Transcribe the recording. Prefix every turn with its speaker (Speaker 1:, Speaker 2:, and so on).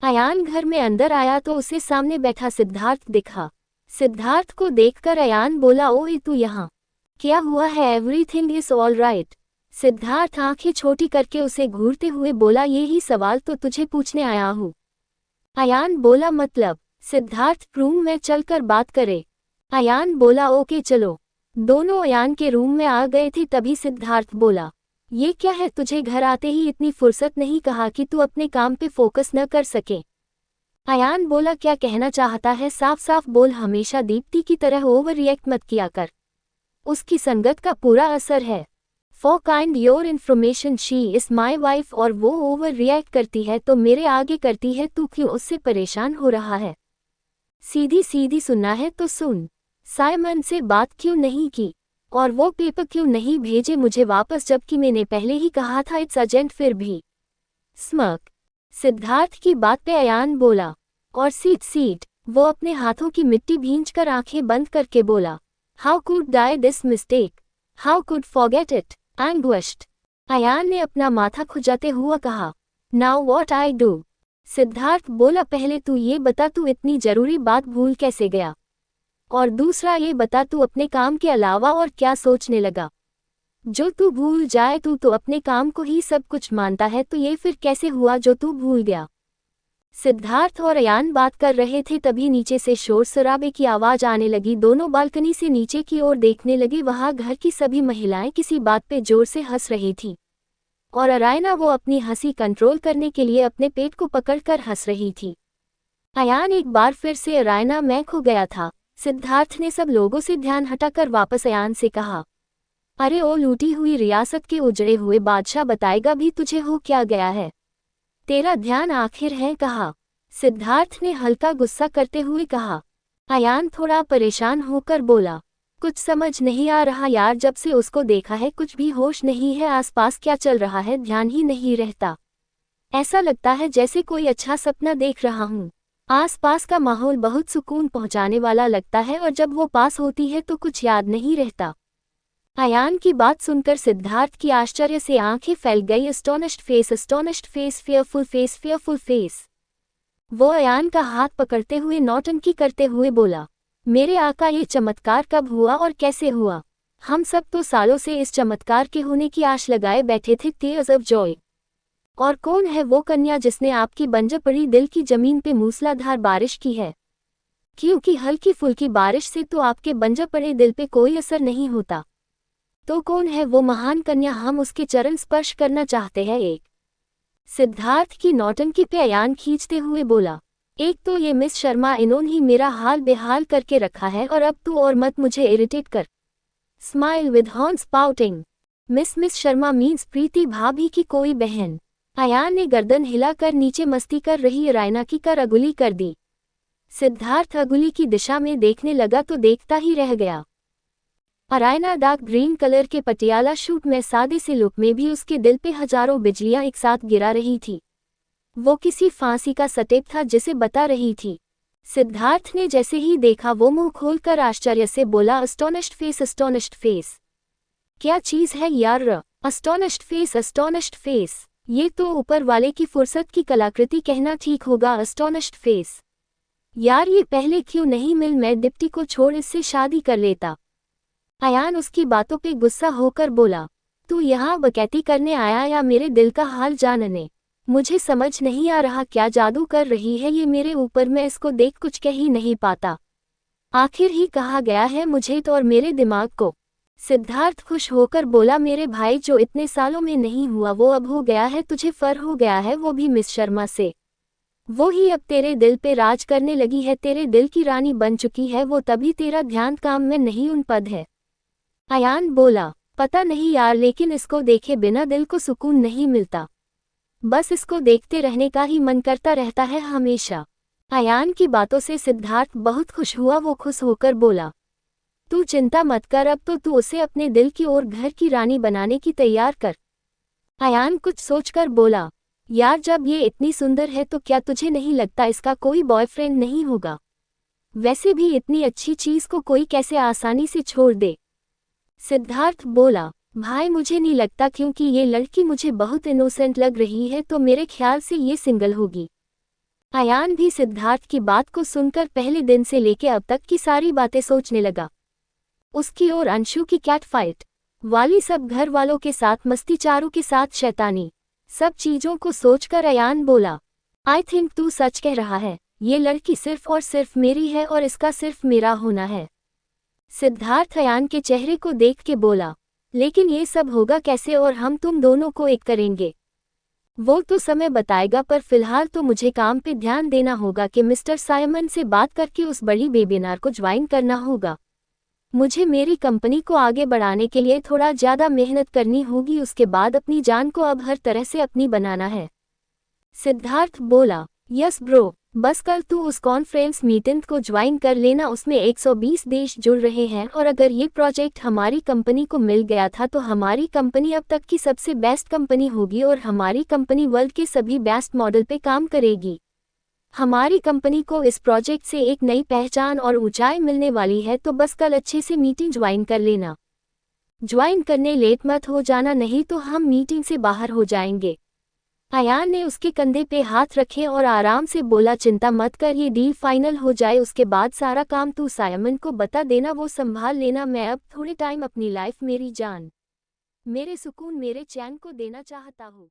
Speaker 1: अयान घर में अंदर आया तो उसे सामने बैठा सिद्धार्थ दिखा। सिद्धार्थ को देखकर अयान बोला, ओए तू यहाँ क्या हुआ है? Everything is all right. Siddharth आंखें छोटी करके उसे घूरते हुए बोला, ये ही सवाल तो तुझे पूछने आया हूँ। अयान बोला, मतलब? सिद्धार्थ, रूम में चलकर बात करे। अयान बोला, ओके चलो। दोनों अयान के रूम में आ गए थे तभी सिद्धार्थ बोला, ये क्या है, तुझे घर आते ही इतनी फुर्सत नहीं, कहा कि तू अपने काम पे फोकस न कर सके? अयान बोला, क्या कहना चाहता है साफ साफ बोल, हमेशा दीप्ति की तरह ओवर रिएक्ट मत किया कर, उसकी संगत का पूरा असर है। For kind your information she is my wife, और वो ओवर रिएक्ट करती है तो मेरे आगे करती है, तू क्यों उससे परेशान हो रहा है? सीधी सीधी सुनना है तो सुन। साइमन से बात क्यों नहीं की, और वो पेपर क्यों नहीं भेजे मुझे वापस, जबकि मैंने पहले ही कहा था इट्स अर्जेंट? फिर भी स्मर्क। सिद्धार्थ की बात पे अयान बोला, और सीट। वो अपने हाथों की मिट्टी भींचकर आंखें बंद करके बोला, how could I this mistake, how could forget it, anguished. Ayaan ने अपना माथा खुजाते हुआ कहा, now what I do? Siddharth बोला, पहले तू ये बता, तू इतनी जरूरी बात भूल कैसे गया? और दूसरा ये बता, तू अपने काम के अलावा और क्या सोचने लगा? जो तू भूल जाए, तू तो अपने काम को ही सब कुछ मानता है, तो ये फिर कैसे हुआ जो तू भूल गया? सिद्धार्थ और अयान बात कर रहे थे तभी नीचे से शोर शराबे की आवाज आने लगी। दोनों बालकनी से नीचे की ओर देखने लगे। वहां घर की सभी महिलाएं किसी बात पे जोर से हंस रही थी, और अरायना वो अपनी हंसी कंट्रोल करने के लिए अपने पेट को पकड़कर हंस रही थी। अयान एक बार फिर से, अरायना मैं खो गया था। सिद्धार्थ ने सब लोगों से ध्यान हटाकर वापस अयान से कहा, अरे ओ लूटी हुई रियासत के उजड़े हुए बादशाह, बताएगा भी तुझे हो क्या गया है? तेरा ध्यान आखिर है कहा? सिद्धार्थ ने हल्का गुस्सा करते हुए कहा। अयान थोड़ा परेशान होकर बोला, कुछ समझ नहीं आ रहा यार, जब से उसको देखा है कुछ भी होश नहीं है, आसपास क्या चल रहा है ध्यान ही नहीं रहता। ऐसा लगता है जैसे कोई अच्छा सपना देख रहा हूँ। आसपास का माहौल बहुत सुकून पहुंचाने वाला लगता है, और जब वो पास होती है तो कुछ याद नहीं रहता। अयान की बात सुनकर सिद्धार्थ की आश्चर्य से आंखें फैल गई। Astonished face, fearful face. वो अयान का हाथ पकड़ते हुए नौटंकी करते हुए बोला, मेरे आका, ये चमत्कार कब हुआ और कैसे हुआ? हम सब तो सालों से इस चमत्कार के होने की आश लगाए बैठे थे। Tears of Joy. और कौन है वो कन्या जिसने आपकी बंजर पड़ी दिल की जमीन पे मूसलाधार बारिश की है? क्योंकि हल्की फुल्की बारिश से तो आपके बंजर पड़े दिल पे कोई असर नहीं होता। तो कौन है वो महान कन्या, हम उसके चरण स्पर्श करना चाहते हैं? एक सिद्धार्थ की नौटंकी पे अयान खींचते हुए बोला, एक तो ये मिस शर्मा, इन्होंने ही मेरा हाल बेहाल करके रखा है, और अब तू और मत मुझे इरिटेट कर। Smile with horns pouting. Miss Sharma means Preeti भाभी की कोई बहन। अयान ने गर्दन हिलाकर नीचे मस्ती कर रही अरायना की कर अगुली कर दी। सिद्धार्थ अगुली की दिशा में देखने लगा तो देखता ही रह गया। अरायना डार्क ग्रीन कलर के पटियाला शूट में सादे से लुक में भी उसके दिल पे हजारों बिजलियां एक साथ गिरा रही थी। वो किसी फांसी का सटेप था जिसे बता रही थी। सिद्धार्थ ने जैसे ही देखा वो मुंह खोलकर आश्चर्य से बोला, अस्टोनिश्ड फेस। क्या चीज है यार? अस्टोनिश्ड फेस। ये तो ऊपर वाले की फुर्सत की कलाकृति कहना ठीक होगा। अस्टोनिश्ड फेस। यार ये पहले क्यों नहीं मिल, मैं डिप्टी को छोड़ इससे शादी कर लेता। अयान उसकी बातों पे गुस्सा होकर बोला, तू यहाँ बकैती करने आया या मेरे दिल का हाल जानने? मुझे समझ नहीं आ रहा क्या जादू कर रही है ये मेरे ऊपर, मैं इसको देख कुछ कह ही नहीं पाता। आखिर ही कहा गया है मुझे तो और मेरे दिमाग को। सिद्धार्थ खुश होकर बोला, मेरे भाई, जो इतने सालों में नहीं हुआ वो अब हो गया है, तुझे फर हो गया है, वो भी मिस शर्मा से। वो ही अब तेरे दिल पे राज करने लगी है, तेरे दिल की रानी बन चुकी है वो, तभी तेरा ध्यान काम में नहीं उन पद है। अयान बोला, पता नहीं यार, लेकिन इसको देखे बिना दिल को सुकून नहीं मिलता। बस इसको देखते रहने का ही मन करता रहता है हमेशा। अयान की बातों से सिद्धार्थ बहुत खुश हुआ। वो खुश होकर बोला, तू चिंता मत कर, अब तो तू उसे अपने दिल की ओर घर की रानी बनाने की तैयार कर। अयान कुछ सोचकर बोला, यार जब ये इतनी सुंदर है तो क्या तुझे नहीं लगता इसका कोई बॉयफ्रेंड नहीं होगा? वैसे भी इतनी अच्छी चीज को कोई कैसे आसानी से छोड़ दे? सिद्धार्थ बोला, भाई मुझे नहीं लगता, क्योंकि ये लड़की मुझे बहुत इनोसेंट लग रही है, तो मेरे ख्याल से ये सिंगल होगी। अयान भी सिद्धार्थ की बात को सुनकर पहले दिन से लेके अब तक की सारी बातें सोचने लगा। उसकी और अंशु की कैट फाइट वाली सब घर वालों के साथ मस्ती, चारू के साथ शैतानी, सब चीजों को सोचकर अयान बोला, आई थिंक तू सच कह रहा है, ये लड़की सिर्फ और सिर्फ मेरी है और इसका सिर्फ मेरा होना है। सिद्धार्थ अयान के चेहरे को देख के बोला, लेकिन ये सब होगा कैसे और हम तुम दोनों को एक करेंगे? वो तो समय बताएगा, पर फिलहाल तो मुझे काम पे ध्यान देना होगा कि मिस्टर साइमन से बात करके उस बड़ी वेबिनार को ज्वाइन करना होगा। मुझे मेरी कंपनी को आगे बढ़ाने के लिए थोड़ा ज़्यादा मेहनत करनी होगी, उसके बाद अपनी जान को अब हर तरह से अपनी बनाना है। सिद्धार्थ बोला, यस ब्रो, बस कल तू उस कॉन्फ्रेंस मीटिंग को ज्वाइन कर लेना, उसमें 120 देश जुड़ रहे हैं और अगर ये प्रोजेक्ट हमारी कंपनी को मिल गया था तो हमारी कंपनी अब तक की सबसे बेस्ट कंपनी होगी और हमारी कंपनी वर्ल्ड के सभी बेस्ट मॉडल पे काम करेगी। हमारी कंपनी को इस प्रोजेक्ट से एक नई पहचान और ऊंचाई मिलने वाली है, तो बस कल अच्छे से मीटिंग ज्वाइन कर लेना। ज्वाइन करने लेट मत हो जाना, नहीं तो हम मीटिंग से बाहर हो जाएंगे। अयान ने उसके कंधे पे हाथ रखे और आराम से बोला, चिंता मत कर, ये डील फाइनल हो जाए उसके बाद सारा काम तू साइमन को बता देना, वो संभाल लेना। मैं अब थोड़े टाइम अपनी लाइफ, मेरी जान, मेरे सुकून, मेरे चैन को देना चाहता हूँ।